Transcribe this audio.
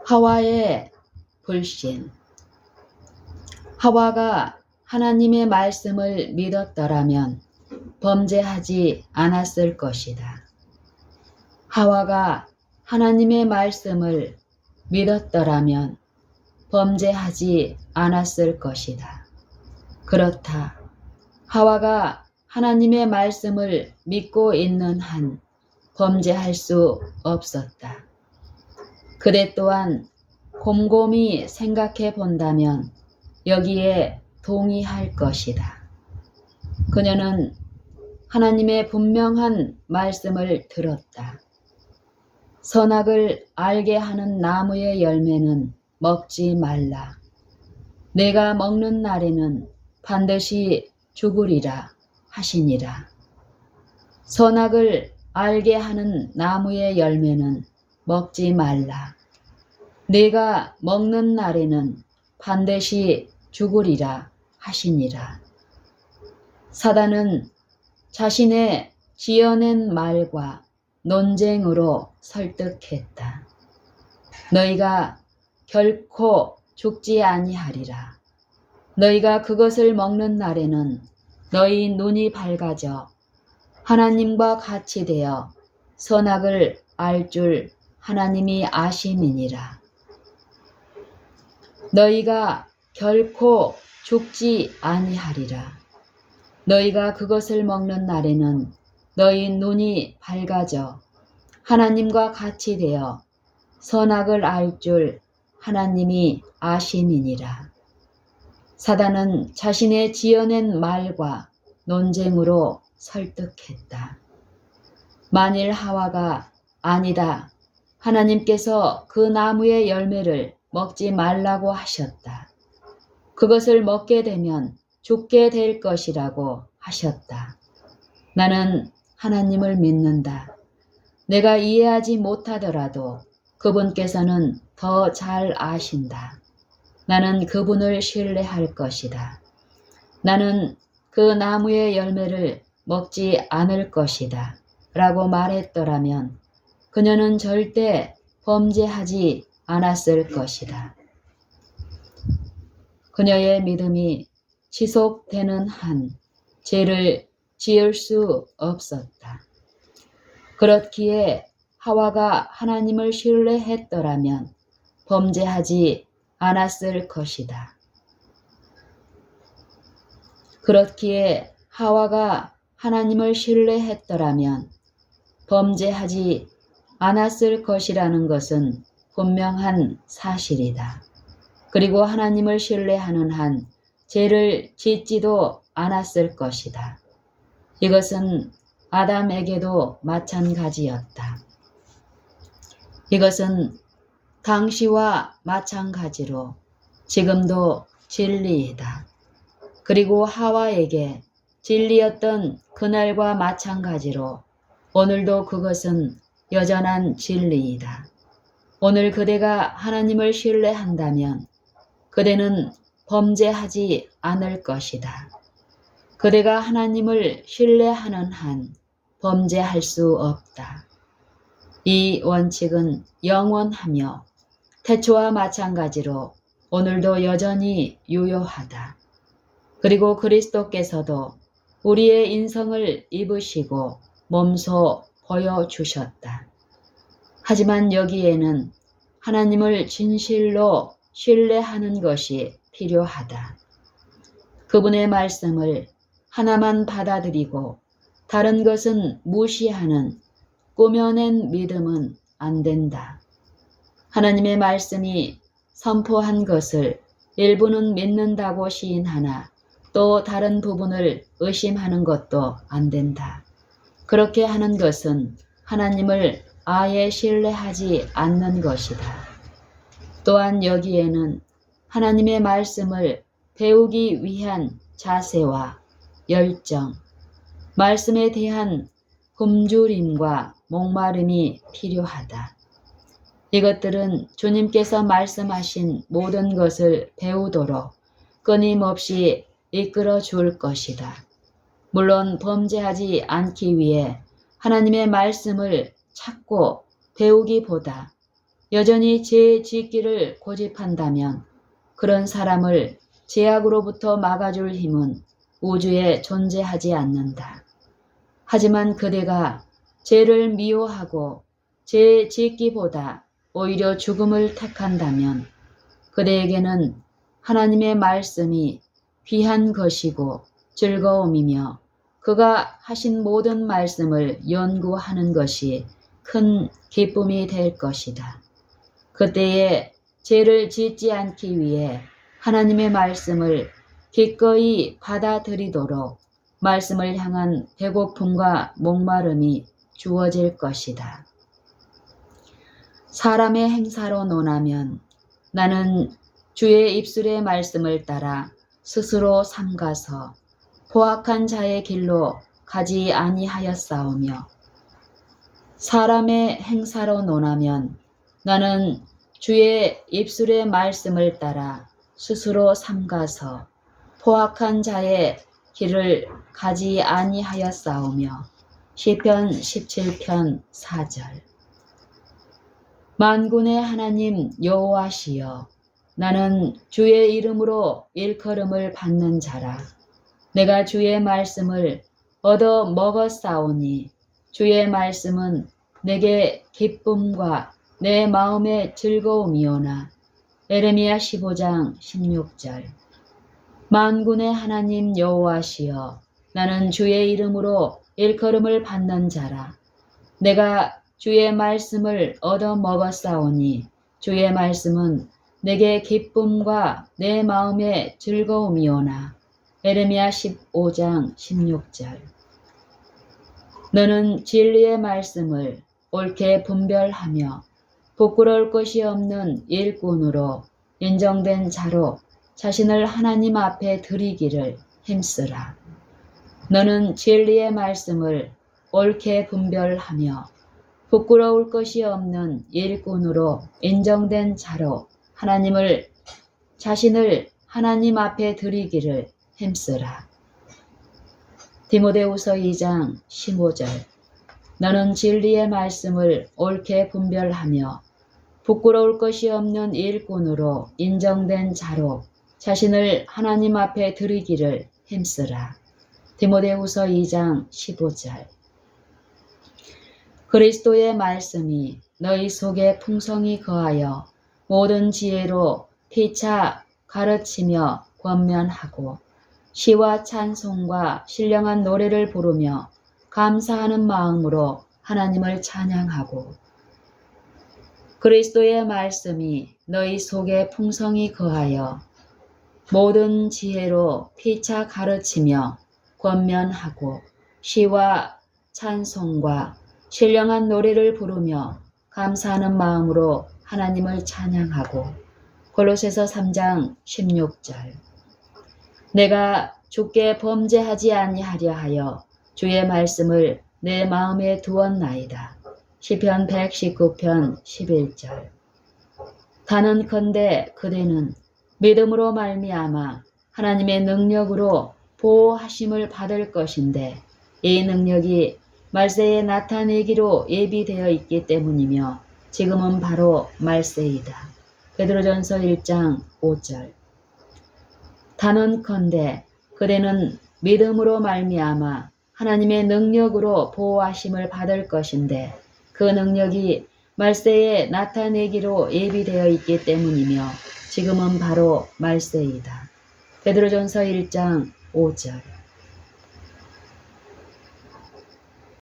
하와의 불신. 하와가 하나님의 말씀을 믿었더라면 범죄하지 않았을 것이다. 하와가 하나님의 말씀을 믿었더라면 범죄하지 않았을 것이다. 그렇다. 하와가 하나님의 말씀을 믿고 있는 한 범죄할 수 없었다. 그대 또한 곰곰이 생각해 본다면 여기에 동의할 것이다. 그녀는 하나님의 분명한 말씀을 들었다. 선악을 알게 하는 나무의 열매는 먹지 말라. 내가 먹는 날에는 반드시 죽으리라 하시니라. 선악을 알게 하는 나무의 열매는 먹지 말라. 내가 먹는 날에는 반드시 죽으리라 하시니라. 사단은 자신의 지어낸 말과 논쟁으로 설득했다. 너희가 결코 죽지 아니하리라. 너희가 그것을 먹는 날에는 너희 눈이 밝아져 하나님과 같이 되어 선악을 알 줄 하나님이 아심이니라. 너희가 결코 죽지 아니하리라. 너희가 그것을 먹는 날에는 너희 눈이 밝아져 하나님과 같이 되어 선악을 알 줄 하나님이 아심이니라. 사단은 자신의 지어낸 말과 논쟁으로 설득했다. 만일 하와가 아니다. 하나님께서 그 나무의 열매를 먹지 말라고 하셨다. 그것을 먹게 되면 죽게 될 것이라고 하셨다. 나는 하나님을 믿는다. 내가 이해하지 못하더라도 그분께서는 더 잘 아신다. 나는 그분을 신뢰할 것이다. 나는 그 나무의 열매를 먹지 않을 것이다. 라고 말했더라면 그녀는 절대 범죄하지 않았을 것이다. 그녀의 믿음이 지속되는 한 죄를 지을 수 없었다. 그렇기에 하와가 하나님을 신뢰했더라면 범죄하지 않았을 것이다. 그렇기에 하와가 하나님을 신뢰했더라면 범죄하지 않았을 것이라는 것은 분명한 사실이다. 그리고 하나님을 신뢰하는 한 죄를 짓지도 않았을 것이다. 이것은 아담에게도 마찬가지였다. 이것은 당시와 마찬가지로 지금도 진리이다. 그리고 하와에게 진리였던 그날과 마찬가지로 오늘도 그것은 여전한 진리이다. 오늘 그대가 하나님을 신뢰한다면 그대는 범죄하지 않을 것이다. 그대가 하나님을 신뢰하는 한 범죄할 수 없다. 이 원칙은 영원하며 태초와 마찬가지로 오늘도 여전히 유효하다. 그리고 그리스도께서도 우리의 인성을 입으시고 몸소 보여주셨다. 하지만 여기에는 하나님을 진실로 신뢰하는 것이 필요하다. 그분의 말씀을 하나만 받아들이고 다른 것은 무시하는 꾸며낸 믿음은 안 된다. 하나님의 말씀이 선포한 것을 일부는 믿는다고 시인하나 또 다른 부분을 의심하는 것도 안 된다. 그렇게 하는 것은 하나님을 아예 신뢰하지 않는 것이다. 또한 여기에는 하나님의 말씀을 배우기 위한 자세와 열정, 말씀에 대한 굶주림과 목마름이 필요하다. 이것들은 주님께서 말씀하신 모든 것을 배우도록 끊임없이 이끌어 줄 것이다. 물론 범죄하지 않기 위해 하나님의 말씀을 찾고 배우기보다 여전히 죄 짓기를 고집한다면 그런 사람을 죄악으로부터 막아줄 힘은 우주에 존재하지 않는다. 하지만 그대가 죄를 미워하고 죄 짓기보다 오히려 죽음을 택한다면 그대에게는 하나님의 말씀이 귀한 것이고 즐거움이며 그가 하신 모든 말씀을 연구하는 것이 큰 기쁨이 될 것이다. 그때에 죄를 짓지 않기 위해 하나님의 말씀을 기꺼이 받아들이도록 말씀을 향한 배고픔과 목마름이 주어질 것이다. 사람의 행사로 논하면 나는 주의 입술의 말씀을 따라 스스로 삼가서 포악한 자의 길로 가지 아니하였사오며 사람의 행사로 논하면 나는 주의 입술의 말씀을 따라 스스로 삼가서 포악한 자의 길을 가지 아니하였사오며 시편 17편 4절. 만군의 하나님 여호와시여, 나는 주의 이름으로 일컬음을 받는 자라. 내가 주의 말씀을 얻어 먹었사오니 주의 말씀은 내게 기쁨과 내 마음의 즐거움이오나. 에레미야 15장 16절. 만군의 하나님 여호와시여, 나는 주의 이름으로 일컬음을 받는 자라. 내가 주의 말씀을 얻어 먹었사오니 주의 말씀은 내게 기쁨과 내 마음의 즐거움이오나. 에레미야 15장 16절. 너는 진리의 말씀을 옳게 분별하며 부끄러울 것이 없는 일꾼으로 인정된 자로 자신을 하나님 앞에 드리기를 힘쓰라. 너는 진리의 말씀을 옳게 분별하며 부끄러울 것이 없는 일꾼으로 인정된 자로 자신을 하나님 앞에 드리기를 힘쓰라. 디모데후서 2장 15절. 너는 진리의 말씀을 옳게 분별하며 부끄러울 것이 없는 일꾼으로 인정된 자로 자신을 하나님 앞에 드리기를 힘쓰라. 디모데후서 2장 15절. 그리스도의 말씀이 너희 속에 풍성히 거하여 모든 지혜로 피차 가르치며 권면하고 시와 찬송과 신령한 노래를 부르며 감사하는 마음으로 하나님을 찬양하고 그리스도의 말씀이 너희 속에 풍성히 거하여 모든 지혜로 피차 가르치며 권면하고 시와 찬송과 신령한 노래를 부르며 감사하는 마음으로 하나님을 찬양하고 골로새서 3장 16절. 내가 주께 범죄하지 아니하려 하여 주의 말씀을 내 마음에 두었나이다. 시편 119편 11절. 단언컨대 그대는 믿음으로 말미암아 하나님의 능력으로 보호하심을 받을 것인데 이 능력이 말세에 나타내기로 예비되어 있기 때문이며 지금은 바로 말세이다. 베드로전서 1장 5절. 단언컨대 그대는 믿음으로 말미암아 하나님의 능력으로 보호하심을 받을 것인데 그 능력이 말세에 나타내기로 예비되어 있기 때문이며 지금은 바로 말세이다. 베드로전서 1장 5절.